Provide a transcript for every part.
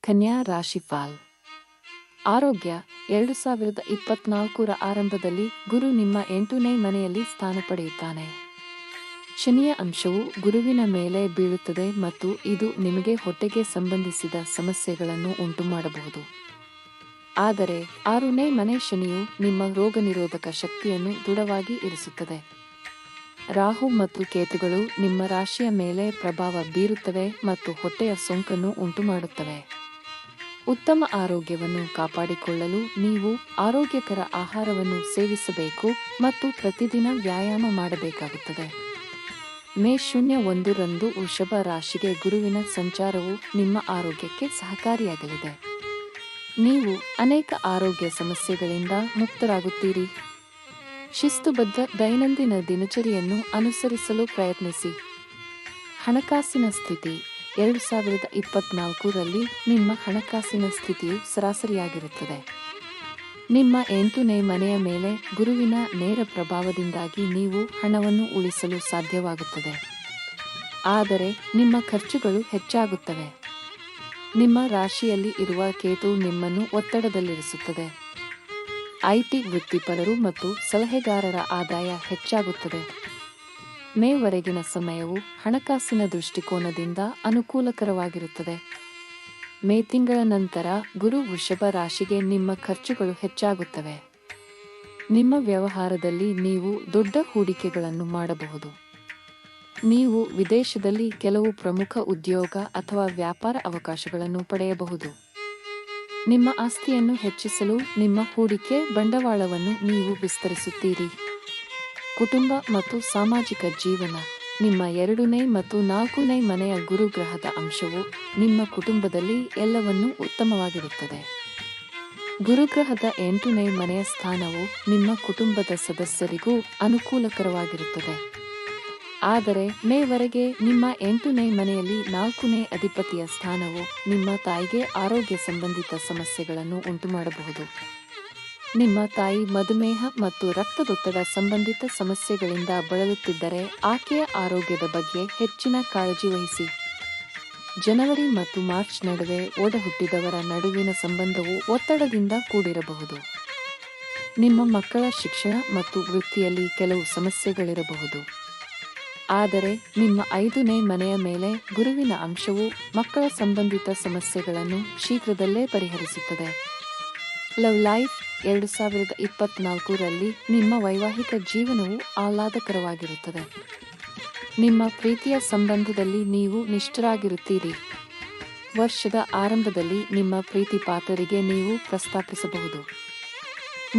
ಕನ್ಯಾ ರಾಶಿಫಾಲ್. ಆರೋಗ್ಯ. 2024ರ ಆರಂಭದಲ್ಲಿ ಗುರು ನಿಮ್ಮ 8ನೇ ಮನೆಯಲ್ಲಿ ಸ್ಥಾನ ಪಡೆಯುತ್ತಾನೆ. ಶನಿಯ ಅಂಶವು ಗುರುವಿನ ಮೇಲೆ ಬೀಳುತ್ತದೆ ಮತ್ತು ಇದು ನಿಮಗೆ ಹೊಟ್ಟೆಗೆ ಸಂಬಂಧಿಸಿದ ಸಮಸ್ಯೆಗಳನ್ನು ಉಂಟುಮಾಡಬಹುದು. ಆದರೆ 6ನೇ ಮನೆ ಶನಿಯು ನಿಮ್ಮ ರೋಗನಿರೋಧಕ ಶಕ್ತಿಯನ್ನು ದೃಢವಾಗಿ ಇರಿಸುತ್ತದೆ. ರಾಹು ಮತ್ತು ಕೇತುಗಳು ನಿಮ್ಮ ರಾಶಿಯ ಮೇಲೆ ಪ್ರಭಾವ ಬೀರುತ್ತವೆ ಮತ್ತು ಹೊಟ್ಟೆಯ ಸೋಂಕನ್ನು ಉಂಟುಮಾಡುತ್ತವೆ. ಉತ್ತಮ ಆರೋಗ್ಯವನ್ನು ಕಾಪಾಡಿಕೊಳ್ಳಲು ನೀವು ಆರೋಗ್ಯಕರ ಆಹಾರವನ್ನು ಸೇವಿಸಬೇಕು ಮತ್ತು ಪ್ರತಿದಿನ ವ್ಯಾಯಾಮ ಮಾಡಬೇಕಾಗುತ್ತದೆ. ಮೇ 01ರಂದು ವೃಷಭ ರಾಶಿಗೆ ಗುರುವಿನ ಸಂಚಾರವು ನಿಮ್ಮ ಆರೋಗ್ಯಕ್ಕೆ ಸಹಕಾರಿಯಾಗಲಿದೆ. ನೀವು ಅನೇಕ ಆರೋಗ್ಯ ಸಮಸ್ಯೆಗಳಿಂದ ಮುಕ್ತರಾಗುತ್ತೀರಿ. ಶಿಸ್ತುಬದ್ಧ ದೈನಂದಿನ ದಿನಚರಿಯನ್ನು ಅನುಸರಿಸಲು ಪ್ರಯತ್ನಿಸಿ. ಹಣಕಾಸಿನ ಸ್ಥಿತಿ. 2024ರಲ್ಲಿ ನಿಮ್ಮ ಹಣಕಾಸಿನ ಸ್ಥಿತಿಯು ಸರಾಸರಿಯಾಗಿರುತ್ತದೆ. ನಿಮ್ಮ 8ನೇ ಮನೆಯ ಮೇಲೆ ಗುರುವಿನ ನೇರ ಪ್ರಭಾವದಿಂದಾಗಿ ನೀವು ಹಣವನ್ನು ಉಳಿಸಲು ಸಾಧ್ಯವಾಗುತ್ತದೆ. ಆದರೆ ನಿಮ್ಮ ಖರ್ಚುಗಳು ಹೆಚ್ಚಾಗುತ್ತವೆ. ನಿಮ್ಮ ರಾಶಿಯಲ್ಲಿ ಇರುವ ಕೇತು ನಿಮ್ಮನ್ನು ಒತ್ತಡದಲ್ಲಿರಿಸುತ್ತದೆ. ಐಟಿ ವೃತ್ತಿಪರರು ಮತ್ತು ಸಲಹೆಗಾರರ ಆದಾಯ ಹೆಚ್ಚಾಗುತ್ತದೆ. ಮೇ ವರೆಗಿನ ಸಮಯವು ಹಣಕಾಸಿನ ದೃಷ್ಟಿಕೋನದಿಂದ ಅನುಕೂಲಕರವಾಗಿರುತ್ತದೆ. ಮೇ ತಿಂಗಳ ನಂತರ ಗುರು ವೃಷಭ ರಾಶಿಗೆ ನಿಮ್ಮ ಖರ್ಚುಗಳು ಹೆಚ್ಚಾಗುತ್ತವೆ. ನಿಮ್ಮ ವ್ಯವಹಾರದಲ್ಲಿ ನೀವು ದೊಡ್ಡ ಹೂಡಿಕೆಗಳನ್ನು ಮಾಡಬಹುದು. ನೀವು ವಿದೇಶದಲ್ಲಿ ಕೆಲವು ಪ್ರಮುಖ ಉದ್ಯೋಗ ಅಥವಾ ವ್ಯಾಪಾರ ಅವಕಾಶಗಳನ್ನು ಪಡೆಯಬಹುದು. ನಿಮ್ಮ ಆಸ್ತಿಯನ್ನು ಹೆಚ್ಚಿಸಲು ನಿಮ್ಮ ಹೂಡಿಕೆ ಬಂಡವಾಳವನ್ನು ನೀವು ವಿಸ್ತರಿಸುತ್ತೀರಿ. ಕುಟುಂಬ ಮತ್ತು ಸಾಮಾಜಿಕ ಜೀವನ. ನಿಮ್ಮ 2ನೇ ಮತ್ತು 4ನೇ ಮನೆಯ ಗುರುಗ್ರಹದ ಅಂಶವು ನಿಮ್ಮ ಕುಟುಂಬದಲ್ಲಿ ಎಲ್ಲವನ್ನೂ ಉತ್ತಮವಾಗಿರುತ್ತದೆ. ಗುರುಗ್ರಹದ 8ನೇ ಮನೆಯ ಸ್ಥಾನವು ನಿಮ್ಮ ಕುಟುಂಬದ ಸದಸ್ಯರಿಗೂ ಅನುಕೂಲಕರವಾಗಿರುತ್ತದೆ. ಆದರೆ ಮೇ ವರೆಗೆ ನಿಮ್ಮ 8ನೇ ಮನೆಯಲ್ಲಿ 4ನೇ ಅಧಿಪತಿಯ ಸ್ಥಾನವು ನಿಮ್ಮ ತಾಯಿಗೆ ಆರೋಗ್ಯ ಸಂಬಂಧಿತ ಸಮಸ್ಯೆಗಳನ್ನು ಉಂಟುಮಾಡಬಹುದು. ನಿಮ್ಮ ತಾಯಿ ಮಧುಮೇಹ ಮತ್ತು ರಕ್ತದೊತ್ತಡ ಸಂಬಂಧಿತ ಸಮಸ್ಯೆಗಳಿಂದ ಬಳಲುತ್ತಿದ್ದರೆ ಆಕೆಯ ಆರೋಗ್ಯದ ಬಗ್ಗೆ ಹೆಚ್ಚಿನ ಕಾಳಜಿ ವಹಿಸಿ. ಜನವರಿ ಮತ್ತು ಮಾರ್ಚ್ ನಡುವೆ ಒಡಹುಟ್ಟಿದವರ ನಡುವಿನ ಸಂಬಂಧವು ಒತ್ತಡದಿಂದ ಕೂಡಿರಬಹುದು. ನಿಮ್ಮ ಮಕ್ಕಳ ಶಿಕ್ಷಣ ಮತ್ತು ವೃತ್ತಿಯಲ್ಲಿ ಕೆಲವು ಸಮಸ್ಯೆಗಳಿರಬಹುದು. ಆದರೆ ನಿಮ್ಮ 5ನೇ ಮನೆಯ ಮೇಲೆ ಗುರುವಿನ ಅಂಶವು ಮಕ್ಕಳ ಸಂಬಂಧಿತ ಸಮಸ್ಯೆಗಳನ್ನು ಶೀಘ್ರದಲ್ಲೇ ಪರಿಹರಿಸುತ್ತದೆ. Love life. 2024ರಲ್ಲಿ ನಿಮ್ಮ ವೈವಾಹಿಕ ಜೀವನವು ಆಹ್ಲಾದಕರವಾಗಿರುತ್ತದೆ. ನಿಮ್ಮ ಪ್ರೀತಿಯ ಸಂಬಂಧದಲ್ಲಿ ನೀವು ನಿಷ್ಠರಾಗಿರುತ್ತೀರಿ. ವರ್ಷದ ಆರಂಭದಲ್ಲಿ ನಿಮ್ಮ ಪ್ರೀತಿ ಪಾತ್ರರಿಗೆ ನೀವು ಪ್ರಸ್ತಾಪಿಸಬಹುದು.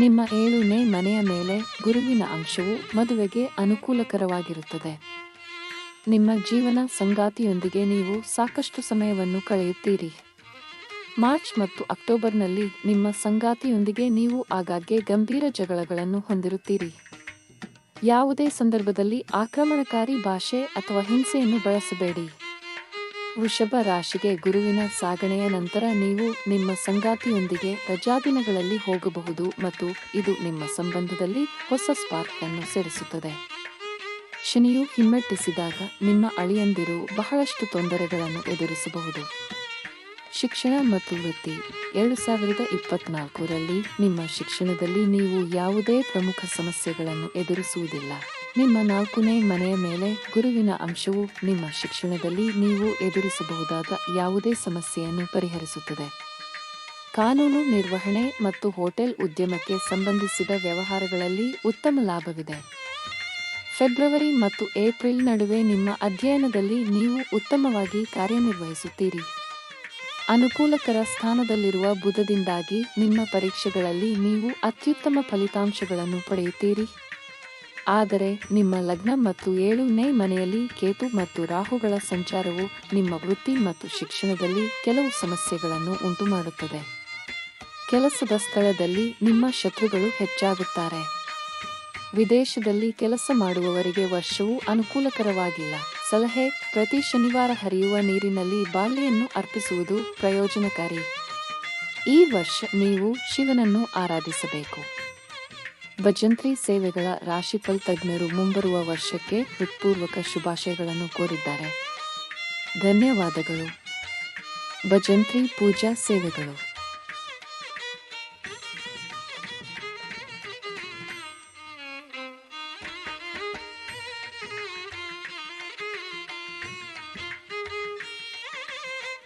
ನಿಮ್ಮ 7ನೇ ಮನೆಯ ಮೇಲೆ ಗುರುವಿನ ಅಂಶವು ಮದುವೆಗೆ ಅನುಕೂಲಕರವಾಗಿರುತ್ತದೆ. ನಿಮ್ಮ ಜೀವನ ಸಂಗಾತಿಯೊಂದಿಗೆ ನೀವು ಸಾಕಷ್ಟು ಸಮಯವನ್ನು ಕಳೆಯುತ್ತೀರಿ. ಮಾರ್ಚ್ ಮತ್ತು ಅಕ್ಟೋಬರ್ನಲ್ಲಿ ನಿಮ್ಮ ಸಂಗಾತಿಯೊಂದಿಗೆ ನೀವು ಆಗಾಗ್ಗೆ ಗಂಭೀರ ಜಗಳಗಳನ್ನು ಹೊಂದಿರುತ್ತೀರಿ. ಯಾವುದೇ ಸಂದರ್ಭದಲ್ಲಿ ಆಕ್ರಮಣಕಾರಿ ಭಾಷೆ ಅಥವಾ ಹಿಂಸೆಯನ್ನು ಬಳಸಬೇಡಿ. ವೃಷಭ ರಾಶಿಗೆ ಗುರುವಿನ ಸಾಗಣೆಯ ನಂತರ ನೀವು ನಿಮ್ಮ ಸಂಗಾತಿಯೊಂದಿಗೆ ರಜಾದಿನಗಳಲ್ಲಿ ಹೋಗಬಹುದು ಮತ್ತು ಇದು ನಿಮ್ಮ ಸಂಬಂಧದಲ್ಲಿ ಹೊಸ ಸ್ಪಾರ್ಕ್ ಅನ್ನು ಸೇರಿಸುತ್ತದೆ. ಶನಿಯು ಹಿಮ್ಮೆಟ್ಟಿಸಿದಾಗ ನಿಮ್ಮ ಅಳಿಯಂದಿರು ಬಹಳಷ್ಟು ತೊಂದರೆಗಳನ್ನು ಎದುರಿಸಬಹುದು. ಶಿಕ್ಷಣ ಮತ್ತು ವೃತ್ತಿ. 2024ರಲ್ಲಿ ನಿಮ್ಮ ಶಿಕ್ಷಣದಲ್ಲಿ ನೀವು ಯಾವುದೇ ಪ್ರಮುಖ ಸಮಸ್ಯೆಗಳನ್ನು ಎದುರಿಸುವುದಿಲ್ಲ. ನಿಮ್ಮ 4ನೇ ಮನೆಯ ಮೇಲೆ ಗುರುವಿನ ಅಂಶವು ನಿಮ್ಮ ಶಿಕ್ಷಣದಲ್ಲಿ ನೀವು ಎದುರಿಸಬಹುದಾದ ಯಾವುದೇ ಸಮಸ್ಯೆಯನ್ನು ಪರಿಹರಿಸುತ್ತದೆ. ಕಾನೂನು ನಿರ್ವಹಣೆ ಮತ್ತು ಹೋಟೆಲ್ ಉದ್ಯಮಕ್ಕೆ ಸಂಬಂಧಿಸಿದ ವ್ಯವಹಾರಗಳಲ್ಲಿ ಉತ್ತಮ ಲಾಭವಿದೆ. ಫೆಬ್ರವರಿ ಮತ್ತು ಏಪ್ರಿಲ್ ನಡುವೆ ನಿಮ್ಮ ಅಧ್ಯಯನದಲ್ಲಿ ನೀವು ಉತ್ತಮವಾಗಿ ಕಾರ್ಯನಿರ್ವಹಿಸುತ್ತೀರಿ. ಅನುಕೂಲಕರ ಸ್ಥಾನದಲ್ಲಿರುವ ಬುಧದಿಂದಾಗಿ ನಿಮ್ಮ ಪರೀಕ್ಷೆಗಳಲ್ಲಿ ನೀವು ಅತ್ಯುತ್ತಮ ಫಲಿತಾಂಶಗಳನ್ನು ಪಡೆಯುತ್ತೀರಿ. ಆದರೆ ನಿಮ್ಮ ಲಗ್ನ ಮತ್ತು 7ನೇ ಮನೆಯಲ್ಲಿ ಕೇತು ಮತ್ತು ರಾಹುಗಳ ಸಂಚಾರವು ನಿಮ್ಮ ವೃತ್ತಿ ಮತ್ತು ಶಿಕ್ಷಣದಲ್ಲಿ ಕೆಲವು ಸಮಸ್ಯೆಗಳನ್ನು ಉಂಟುಮಾಡುತ್ತದೆ. ಕೆಲಸದ ಸ್ಥಳದಲ್ಲಿ ನಿಮ್ಮ ಶತ್ರುಗಳು ಹೆಚ್ಚಾಗುತ್ತಾರೆ. ವಿದೇಶದಲ್ಲಿ ಕೆಲಸ ಮಾಡುವವರಿಗೆ ವರ್ಷವು ಅನುಕೂಲಕರವಾಗಿಲ್ಲ. ಸಲಹೆ. ಪ್ರತಿ ಶನಿವಾರ ಹರಿಯುವ ನೀರಿನಲ್ಲಿ ಬಾಳ್ಲಿಯನ್ನು ಅರ್ಪಿಸುವುದು ಪ್ರಯೋಜನಕಾರಿ. ಈ ವರ್ಷ ನೀವು ಶಿವನನ್ನು ಆರಾಧಿಸಬೇಕು. ಭಜಂತ್ರಿ ಸೇವೆಗಳ ರಾಶಿಫಲ್ ತಜ್ಞರು ಮುಂಬರುವ ವರ್ಷಕ್ಕೆ ಹೃತ್ಪೂರ್ವಕ ಶುಭಾಶಯಗಳನ್ನು ಕೋರಿದ್ದಾರೆ. ಧನ್ಯವಾದಗಳು. ಭಜಂತ್ರಿ ಪೂಜಾ ಸೇವೆಗಳು